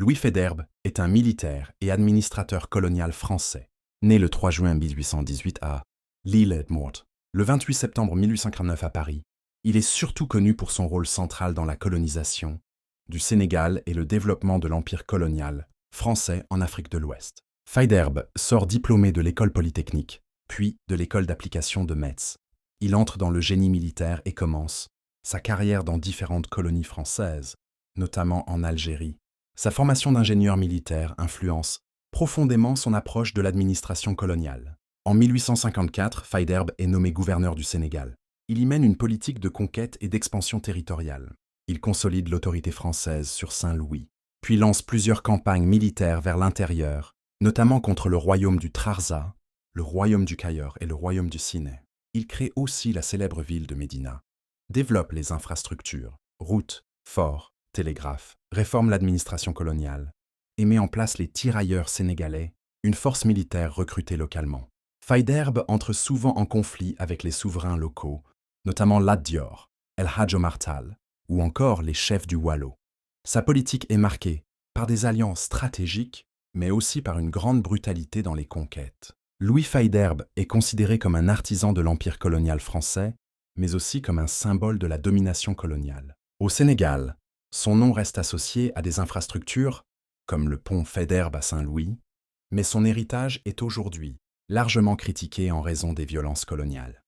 Louis Faidherbe est un militaire et administrateur colonial français, né le 3 juin 1818 à l'île Edmort, le 28 septembre 1849 à Paris. Il est surtout connu pour son rôle central dans la colonisation du Sénégal et le développement de l'empire colonial français en Afrique de l'Ouest. Faidherbe sort diplômé de l'école polytechnique, puis de l'école d'application de Metz. Il entre dans le génie militaire et commence sa carrière dans différentes colonies françaises, notamment en Algérie. Sa formation d'ingénieur militaire influence profondément son approche de l'administration coloniale. En 1854, Faidherbe est nommé gouverneur du Sénégal. Il y mène une politique de conquête et d'expansion territoriale. Il consolide l'autorité française sur Saint-Louis, puis lance plusieurs campagnes militaires vers l'intérieur, notamment contre le royaume du Trarza, le royaume du Cayor et le royaume du Siné. Il crée aussi la célèbre ville de Médina, développe les infrastructures, routes, forts, télégraphes, réforme l'administration coloniale et met en place les tirailleurs sénégalais, une force militaire recrutée localement. Faidherbe entre souvent en conflit avec les souverains locaux, notamment Lat Dior, El Hadj Omar Tall ou encore les chefs du Waalo. Sa politique est marquée par des alliances stratégiques, mais aussi par une grande brutalité dans les conquêtes. Louis Faidherbe est considéré comme un artisan de l'empire colonial français, mais aussi comme un symbole de la domination coloniale. Au Sénégal, son nom reste associé à des infrastructures, comme le pont Faidherbe à Saint-Louis, mais son héritage est aujourd'hui largement critiqué en raison des violences coloniales.